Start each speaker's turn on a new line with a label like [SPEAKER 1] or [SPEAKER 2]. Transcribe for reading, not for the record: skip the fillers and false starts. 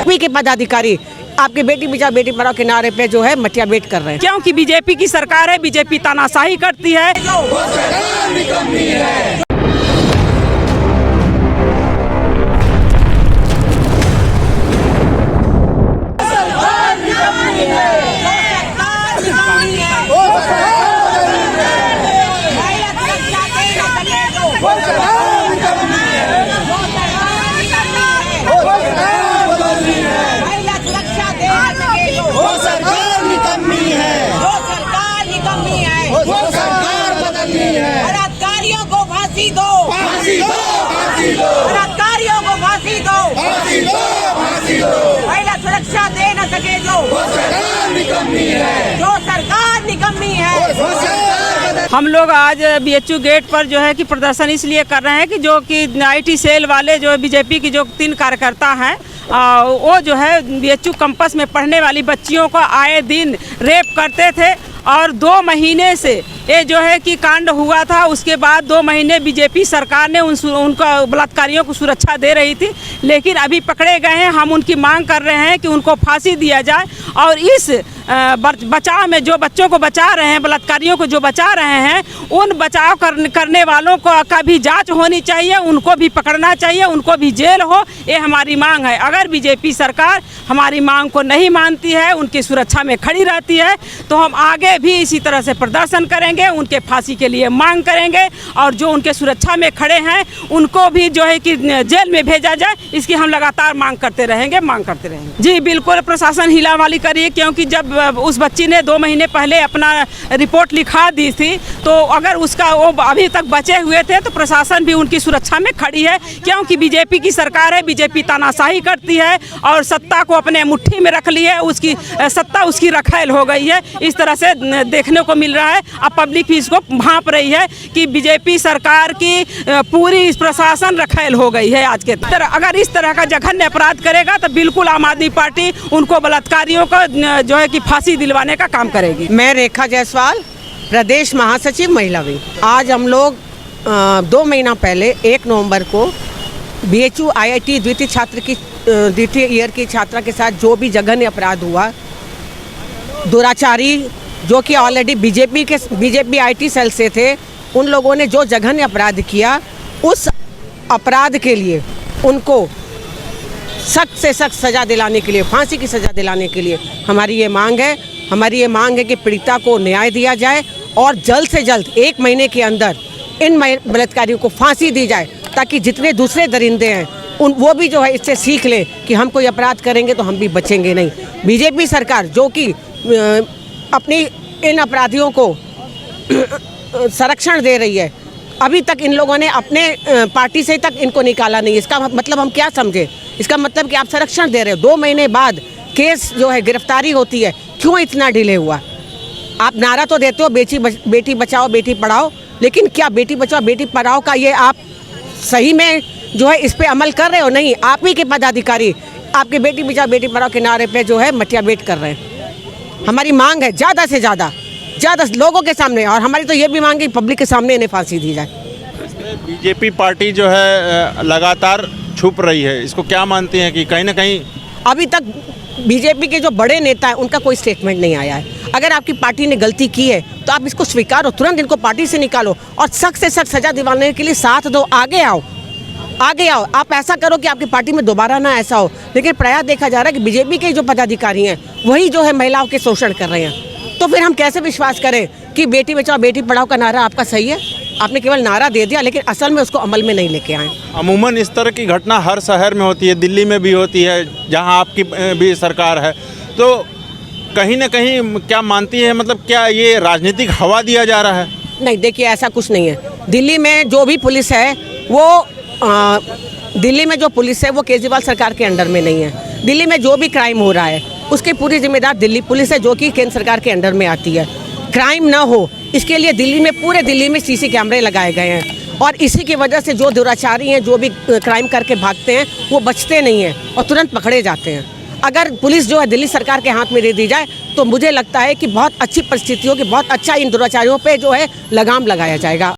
[SPEAKER 1] ही के पदाधिकारी आपके बेटी बचाओ बेटी पढ़ाओ के नारे पे जो है मटिया बेट कर रहे हैं।
[SPEAKER 2] क्योंकि बीजेपी की सरकार है, बीजेपी तानाशाही करती है।
[SPEAKER 3] बलात्कारियों को फांसी दो, फांसी दो, फांसी दो, बलात्कारियों को फांसी दो, फांसी दो, फांसी दो, महिला सुरक्षा दे न सके जो सरकार निकम्मी है, जो सरकार निकम्मी है।
[SPEAKER 2] हम लोग आज बीएचयू गेट पर जो है कि प्रदर्शन इसलिए कर रहे हैं कि जो कि आईटी सेल वाले जो बीजेपी की जो 3 कार्यकर्ता हैं वो जो है बीएचयू कैंपस में पढ़ने वाली बच्चियों को आए दिन रेप करते थे और 2 महीने से ये जो है कि कांड हुआ था। उसके बाद 2 महीने बीजेपी सरकार ने उनको बलात्कारियों को सुरक्षा दे रही थी, लेकिन अभी पकड़े गए हैं। हम उनकी मांग कर रहे हैं कि उनको फांसी दिया जाए और इस बचाव में जो बच्चों को बचा रहे हैं, बलात्कारियों को जो बचा रहे हैं, उन बचाव करने वालों का भी जांच होनी चाहिए, उनको भी पकड़ना चाहिए, उनको भी जेल हो। ये हमारी मांग है। अगर बीजेपी सरकार हमारी मांग को नहीं मानती है, उनकी सुरक्षा में खड़ी रहती है, तो हम आगे भी इसी तरह से प्रदर्शन करेंगे, उनके फांसी के लिए मांग करेंगे और जो उनके सुरक्षा में खड़े हैं उनको भी जो है कि जेल में भेजा जाए। इसकी हम लगातार मांग करते रहेंगे। जी बिल्कुल, प्रशासन हिलावाली करिए, क्योंकि जब उस बच्ची ने 2 महीने पहले अपना रिपोर्ट लिखा दी थी, तो अगर उसका वो अभी तक बचे हुए थे तो प्रशासन भी उनकी सुरक्षा में खड़ी है। क्योंकि बीजेपी की सरकार है, बीजेपी तानाशाही करती है और सत्ता को अपने मुट्ठी में रख ली है, उसकी सत्ता उसकी रखेल हो गई है। इस तरह से देखने को मिल रहा है। अब पब्लिक भी इसको भांप रही है कि बीजेपी सरकार की पूरी प्रशासन रखेल हो गई है। आज के तरह अगर इस तरह का जघन्य अपराध करेगा तो बिल्कुल आम आदमी पार्टी उनको बलात्कारियों को जो है कि फांसी दिलवाने का काम करेगी।
[SPEAKER 1] मैं रेखा जायसवाल, प्रदेश महासचिव महिला विंग। आज हम लोग 2 महीना पहले 1 नवंबर को बीएचयू आईआईटी द्वितीय ईयर की छात्रा के साथ जो भी जघन्य अपराध हुआ, दुराचारी जो कि ऑलरेडी बीजेपी आईटी सेल से थे, उन लोगों ने जो जघन्य अपराध किया, उस अपराध के लिए उनको सख्त से सख्त सज़ा दिलाने के लिए, फांसी की सज़ा दिलाने के लिए हमारी ये मांग है कि पीड़िता को न्याय दिया जाए और जल्द से जल्द 1 महीने के अंदर इन बलात्कारियों को फांसी दी जाए, ताकि जितने दूसरे दरिंदे हैं वो भी जो है इससे सीख लें कि हम कोई अपराध करेंगे तो हम भी बचेंगे नहीं। बीजेपी सरकार जो कि अपनी इन अपराधियों को संरक्षण दे रही है, अभी तक इन लोगों ने अपने पार्टी से तक इनको निकाला नहीं। इसका मतलब हम क्या समझे? इसका मतलब कि आप संरक्षण दे रहे हो। 2 महीने बाद केस जो है गिरफ्तारी होती है, क्यों इतना डिले हुआ? आप नारा तो देते हो बेटी बचाओ बेटी पढ़ाओ, लेकिन क्या बेटी बचाओ बेटी पढ़ाओ का ये आप सही में जो है इस पे अमल कर रहे हो? नहीं, आप ही के पदाधिकारी आपके बेटी बचाओ बेटी पढ़ाओ के नारे पे जो है मटिया बेट कर रहे हैं। हमारी मांग है ज़्यादा से ज़्यादा लोगों के सामने, और हमारी तो ये भी मांग है पब्लिक के सामने इन्हें फांसी दी जाए।
[SPEAKER 4] बीजेपी पार्टी जो है लगातार छुप रही है, इसको क्या मानती हैं कि कहीं ना कहीं
[SPEAKER 1] अभी तक बीजेपी के जो बड़े नेता हैं उनका कोई स्टेटमेंट नहीं आया है। अगर आपकी पार्टी ने गलती की है तो आप इसको स्वीकारो, तुरंत इनको पार्टी से निकालो और सख्त से सख्त सजा दिलाने के लिए साथ दो, आगे आओ। आप ऐसा करो कि आपकी पार्टी में दोबारा ना ऐसा हो। लेकिन प्रयास देखा जा रहा है कि बीजेपी के जो पदाधिकारी हैं वही जो है महिलाओं के शोषण कर रहे हैं। तो फिर हम कैसे विश्वास करें कि बेटी बचाओ बेटी पढ़ाओ का नारा आपका सही है? आपने केवल नारा दे दिया, लेकिन असल में उसको अमल में नहीं लेके आए।
[SPEAKER 4] अमूमन इस तरह की घटना हर शहर में होती है, दिल्ली में भी होती है जहां आपकी भी सरकार है। तो कहीं ना कहीं क्या मानती है, मतलब क्या ये राजनीतिक हवा दिया जा रहा है?
[SPEAKER 1] नहीं, देखिए ऐसा कुछ नहीं है। दिल्ली में जो भी पुलिस है वो केजरीवाल सरकार के अंडर में नहीं है। दिल्ली में जो भी क्राइम हो रहा है उसकी पूरी जिम्मेदार दिल्ली पुलिस है, जो कि केंद्र सरकार के अंडर में आती है। क्राइम ना हो इसके लिए पूरे दिल्ली में सीसी कैमरे लगाए गए हैं, और इसी की वजह से जो दुराचारी हैं, जो भी क्राइम करके भागते हैं, वो बचते नहीं हैं और तुरंत पकड़े जाते हैं। अगर पुलिस जो है दिल्ली सरकार के हाथ में दे दी जाए तो मुझे लगता है कि बहुत अच्छी परिस्थितियों की बहुत अच्छा इन दुराचारियों पे जो है लगाम लगाया जाएगा।